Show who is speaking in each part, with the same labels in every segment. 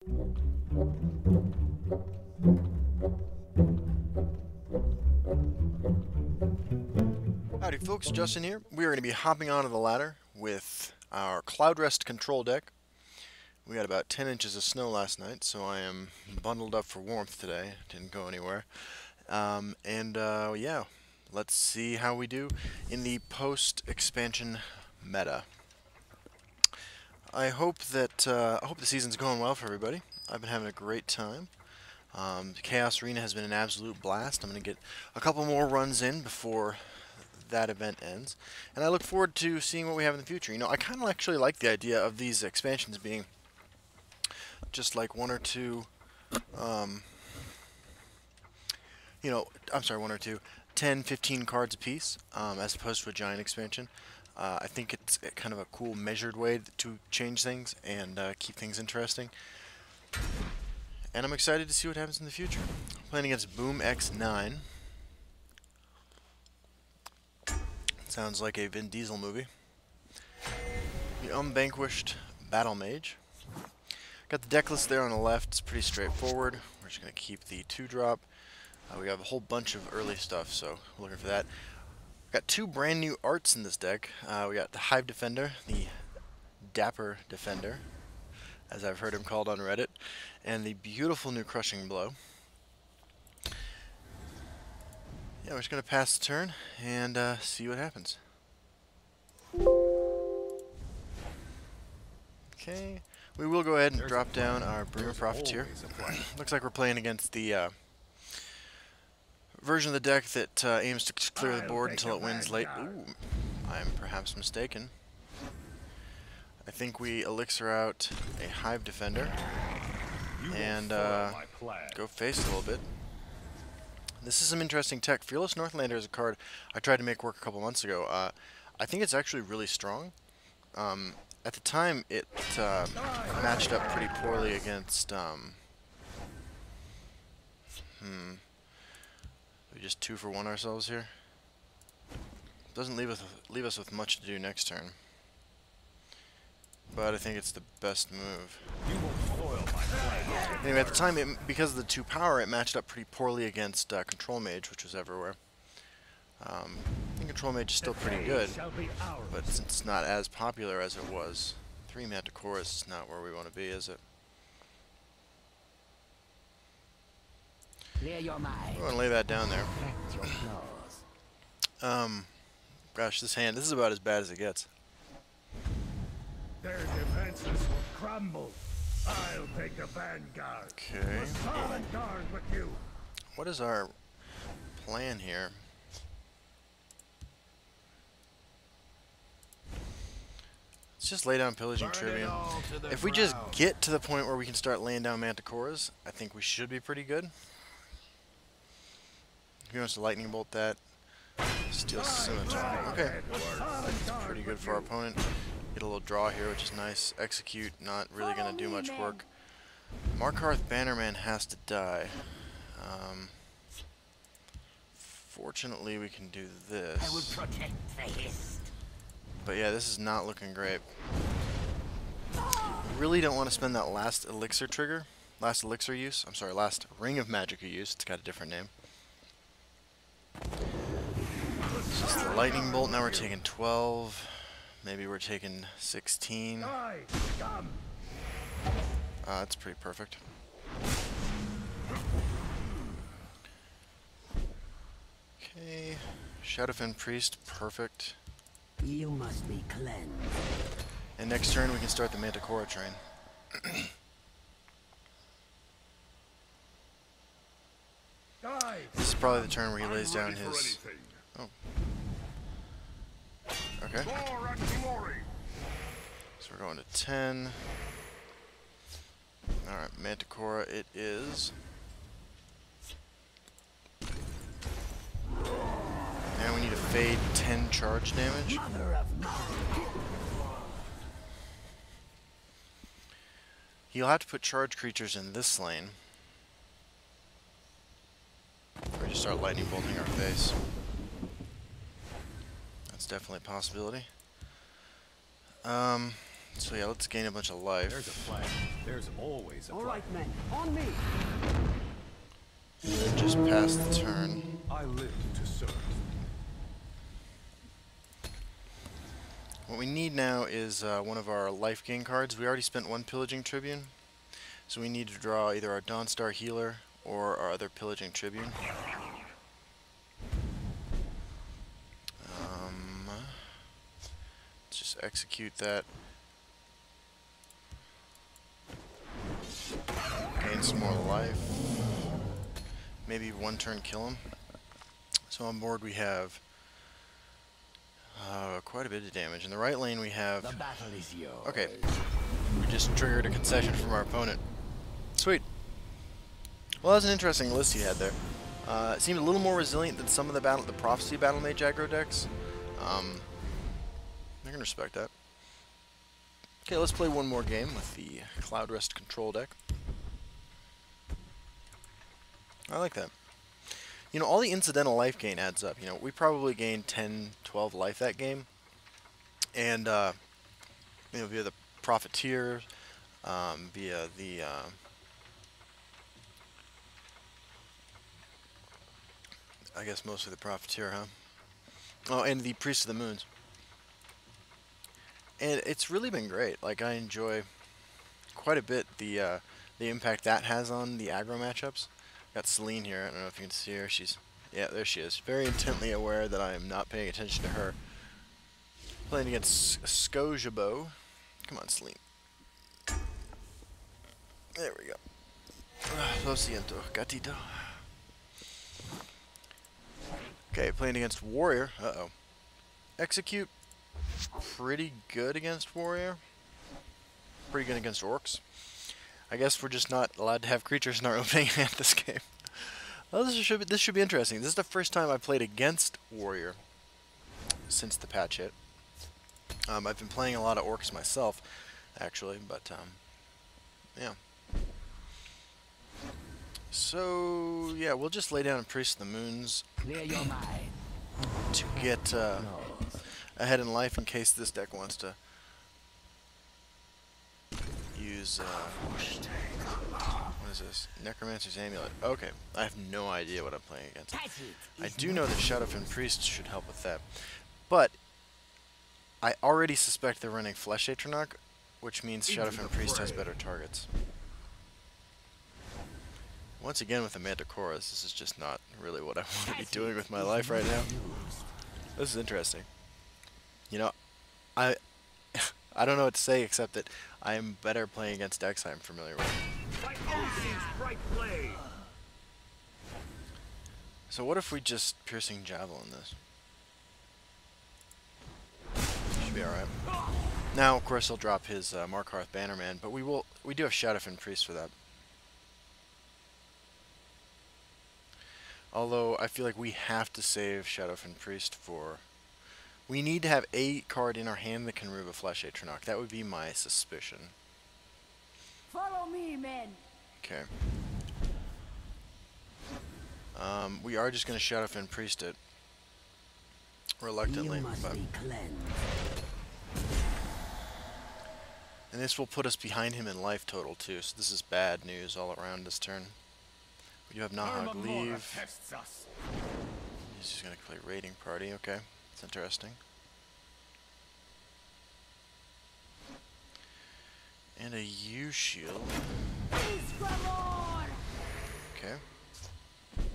Speaker 1: Howdy folks, Justin here. We are going to be hopping onto the ladder with our Cloudrest Control deck. We got about 10 inches of snow last night, so I am bundled up for warmth today. Didn't go anywhere. Yeah, let's see how we do in the post-expansion meta. I hope the season's going well for everybody. I've been having a great time. Chaos Arena has been an absolute blast. I'm going to get a couple more runs in before that event ends, and I look forward to seeing what we have in the future. You know, I kind of actually like the idea of these expansions being just like one or two, I'm sorry, 10, 15 cards apiece, as opposed to a giant expansion. I think it's kind of a cool measured way to change things and keep things interesting. And I'm excited to see what happens in the future. Playing against Boom X9. Sounds like a Vin Diesel movie. The Unvanquished Battlemage. Got the deck list there on the left. It's pretty straightforward. We're just going to keep the 2-drop. We have a whole bunch of early stuff, so we're looking for that. Got two brand new arts in this deck. We got the Hive Defender, the Dapper Defender, as I've heard him called on Reddit, and the beautiful new Crushing Blow. Yeah, we're just going to pass the turn and see what happens. Okay, we will go ahead and drop down our Bremer Profiteer. Looks like we're playing against the version of the deck that aims to clear the board until it wins late. Ooh, I'm perhaps mistaken. I think we elixir out a Hive Defender and go face it a little bit. This is some interesting tech. Fearless Northlander is a card I tried to make work a couple months ago. I think it's actually really strong. At the time, it matched up pretty poorly against... We just 2-for-1 ourselves here. Doesn't leave us with much to do next turn. But I think it's the best move. Anyway, at the time, because of the 2 power, it matched up pretty poorly against Control Mage, which was everywhere. I think Control Mage is still pretty good, but since it's not as popular as it was, 3 Manticore is not where we want to be, is it? We want to lay that down there. Gosh, this is about as bad as it gets.
Speaker 2: Their defenses will crumble. I'll take the vanguard.
Speaker 1: Okay.
Speaker 2: Guard with you.
Speaker 1: What is our plan here? Let's just lay down Pillaging Tribune. If we just get to the point where we can start laying down Manticores, I think we should be pretty good. He wants to Lightning Bolt that. Steal Scimitar. Okay. That's pretty good for our opponent. Get a little draw here, which is nice. Execute, not really going to do much work. Markarth Bannerman has to die. Fortunately, we can do this.
Speaker 3: I would protect the Hist.
Speaker 1: But yeah, this is not looking great. Really don't want to spend that last elixir trigger. Last elixir use. I'm sorry, last Ring of Magicka use. It's got a different name. Just the Lightning Bolt. Now we're taking 12. Maybe we're taking 16. That's pretty perfect. Okay. Shadowfen Priest. Perfect.
Speaker 3: You must be cleansed.
Speaker 1: And next turn we can start the Manticore train. This is probably the turn where he lays down his... Oh. Okay. So we're going to 10. Alright, Manticore it is. Now we need to fade 10 charge damage. He'll have to put charge creatures in this lane. Or just start lightning bolting our face. That's definitely a possibility. So yeah, let's gain a bunch of life.
Speaker 2: There's a plan. There's always a
Speaker 3: All
Speaker 2: plan.
Speaker 3: right, men, on me.
Speaker 1: Just past the turn.
Speaker 2: I live to serve.
Speaker 1: What we need now is one of our life gain cards. We already spent one Pillaging Tribune, so we need to draw either our Dawnstar Healer or our other Pillaging Tribune. Let's just execute that. Gain some more life. Maybe one turn kill him. So on board we have quite a bit of damage. In the right lane we have...
Speaker 3: The battle is yours.
Speaker 1: Okay, we just triggered a concession from our opponent. Sweet. Well, that's an interesting list he had there. It seemed a little more resilient than some of the Prophecy Battlemage aggro decks. I can respect that. Okay, let's play one more game with the Cloudrest Control deck. I like that. You know, all the incidental life gain adds up. You know, we probably gained 10, 12 life that game. And, you know, via the Profiteer, via the, I guess mostly the Profiteer, huh? Oh, and the Priest of the Moons. And it's really been great. Like, I enjoy quite a bit the impact that has on the aggro matchups. Got Celine here. I don't know if you can see her. She's, yeah, there she is. Very intently aware that I am not paying attention to her. Playing against Skojabo. Come on, Celine. There we go. Lo siento, gatito. Okay, playing against Warrior. Uh-oh. Execute. Pretty good against Warrior. Pretty good against Orcs. I guess we're just not allowed to have creatures in our opening hand this game. Well, this should be interesting. This is the first time I played against Warrior since the patch hit. I've been playing a lot of Orcs myself, actually, but yeah. So yeah, we'll just lay down a Priest of the Moons
Speaker 3: Clear your mind.
Speaker 1: to get ahead in life in case this deck wants to use what is this? Necromancer's Amulet. Okay, I have no idea what I'm playing against. I do know that Shadowfen Priest should help with that, but I already suspect they're running Flesh Atronach, which means Shadowfen Priest has better targets. Once again with the Manticoras, this is just not really what I want to be doing with my life right now. This is interesting. You know, I don't know what to say except that I am better playing against decks I'm familiar with. So what if we just Piercing Javelin this? Should be alright. Now, of course, he'll drop his Markarth Bannerman, but we do have Shadowfen Priest for that. Although, I feel like we have to save Shadowfen Priest for... We need to have a card in our hand that can remove a Flesh Atronach. That would be my suspicion.
Speaker 4: Follow me, men.
Speaker 1: Okay. We are just going to Shadowfen Priest it. Reluctantly.
Speaker 3: You must
Speaker 1: But
Speaker 3: be cleansed.
Speaker 1: and this will put us behind him in life total, too. So this is bad news all around this turn. We do have Nahag leave.
Speaker 2: Tests us.
Speaker 1: He's just going to play Raiding Party. Okay. That's interesting. And a U-Shield. Okay.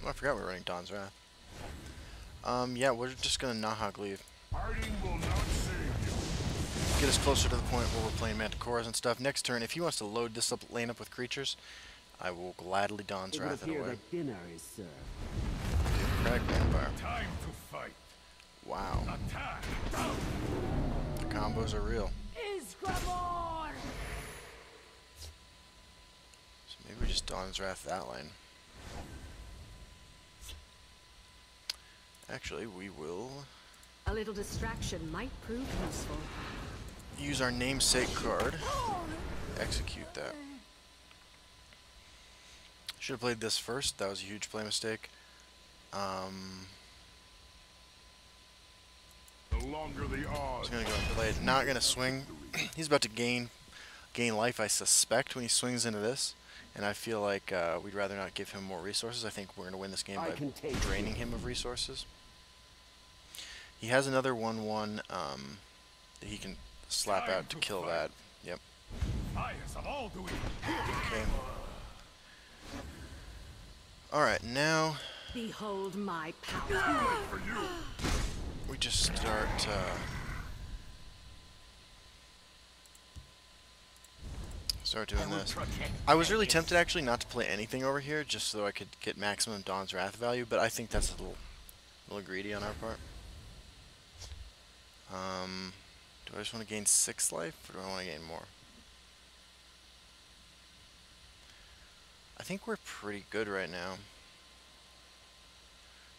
Speaker 1: Oh, I forgot we were running Dawn's Wrath. Yeah, we're just going to Nahag leave.
Speaker 2: Fighting will not save you.
Speaker 1: Get us closer to the point where we're playing Manticoras and stuff. Next turn, if he wants to load this lane up with creatures, I will gladly Dawn's
Speaker 3: It would
Speaker 1: Wrath it
Speaker 3: appear
Speaker 1: away.
Speaker 3: that dinner is served.
Speaker 1: Crack Vampire.
Speaker 2: Time to fight.
Speaker 1: Wow.
Speaker 2: Attack.
Speaker 1: The combos are real. So maybe we just Dawn's Wrath that lane. Actually, we will
Speaker 4: A little distraction might prove useful.
Speaker 1: use our namesake card. Execute that. Should have played this first. That was a huge play mistake.
Speaker 2: The longer the odds.
Speaker 1: Just gonna go and play it. Not gonna swing he's about to gain life, I suspect, when he swings into this. And I feel like we'd rather not give him more resources. I think we're going to win this game by draining him of resources. He has another 1/1 that he can slap out to kill that. Yep. Okay. Alright, now
Speaker 4: Behold my power.
Speaker 1: we just start doing this. I was really tempted actually not to play anything over here just so I could get maximum Dawn's Wrath value, but I think that's a little greedy on our part. Do I just want to gain 6 life, or do I want to gain more? I think we're pretty good right now.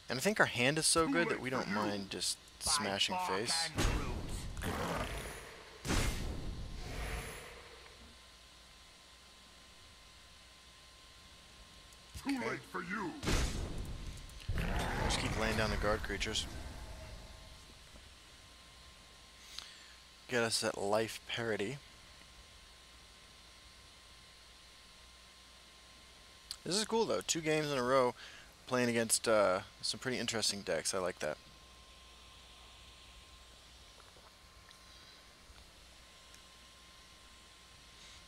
Speaker 1: And I think our hand is so good that we don't mind just smashing face. Okay. Just keep laying down the guard creatures. Get us that life parity. This is cool though. 2 games in a row playing against some pretty interesting decks. I like that.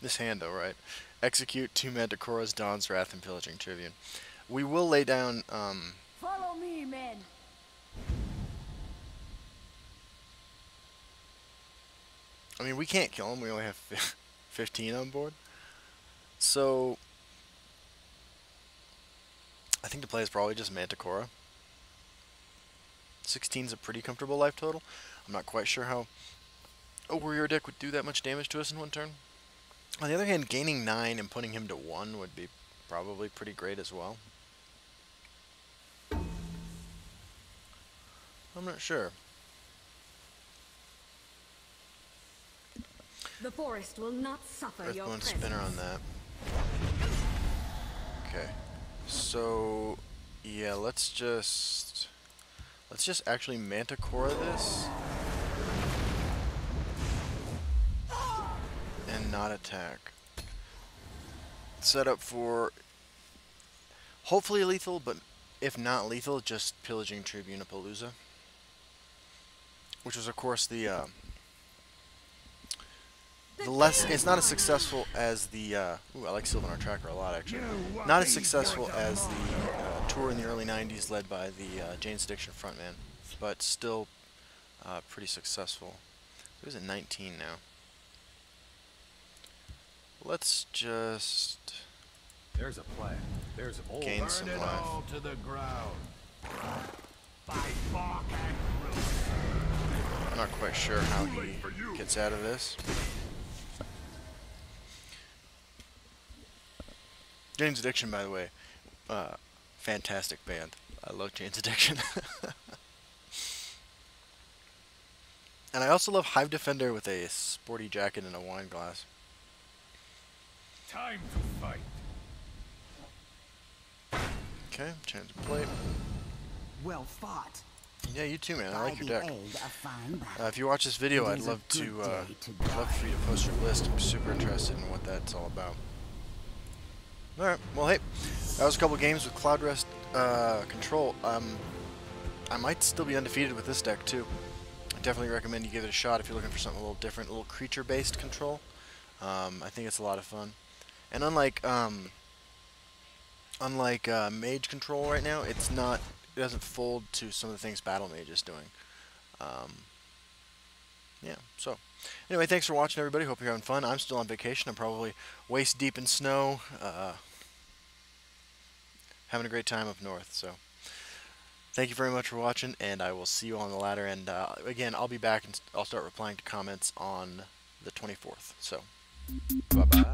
Speaker 1: This hand though, right? Execute 2 Manticoras, Dawn's Wrath, and Pillaging Tribune. We will lay down
Speaker 4: Follow me, men.
Speaker 1: I mean, we can't kill him. We only have 15 on board. So I think the play is probably just Manticora. 16 is a pretty comfortable life total. I'm not quite sure how a warrior deck would do that much damage to us in 1 turn. On the other hand, gaining 9 and putting him to 1 would be probably pretty great as well. I'm not sure.
Speaker 4: The forest will not suffer your
Speaker 1: Earthbone
Speaker 4: presence.
Speaker 1: Spinner on that. Okay. So yeah, let's just actually Manticora this and not attack. Set up for hopefully lethal, but if not lethal, just Pillaging Tribunapalooza, which was of course the less, it's not as successful as the, ooh, I like Sylvanar Tracker a lot actually. Not as successful as the tour in the early 90s led by the Jane's Addiction frontman, but still pretty successful. So he's at 19 now. Let's just
Speaker 2: There's a plan. There's
Speaker 1: gain
Speaker 2: burn
Speaker 1: some
Speaker 2: it
Speaker 1: life.
Speaker 2: all to the ground. By bark and root.
Speaker 1: I'm not quite sure how he gets out of this. Jane's Addiction, by the way, fantastic band. I love Jane's Addiction. And I also love Hive Defender with a sporty jacket and a wine glass.
Speaker 2: Time to fight.
Speaker 1: Okay, change of plate.
Speaker 3: Well fought.
Speaker 1: Yeah, you too, man. I
Speaker 3: By
Speaker 1: like your
Speaker 3: the
Speaker 1: deck.
Speaker 3: aid of fine battle.
Speaker 1: If you watch this video,
Speaker 3: It
Speaker 1: I'd
Speaker 3: is a
Speaker 1: love
Speaker 3: good
Speaker 1: to,
Speaker 3: day to
Speaker 1: love for you to post your list. I'm super interested in what that's all about. Alright, well hey, that was a couple games with Cloudrest Control. I might still be undefeated with this deck too. I definitely recommend you give it a shot if you're looking for something a little different, a little creature-based control. I think it's a lot of fun. And unlike Mage Control right now, it doesn't fold to some of the things Battlemage is doing. Yeah, so anyway, thanks for watching, everybody. Hope you're having fun. I'm still on vacation. I'm probably waist deep in snow, having a great time up north. So thank you very much for watching, and I will see you on the ladder. And again, I'll be back and I'll start replying to comments on the 24th. So bye-bye.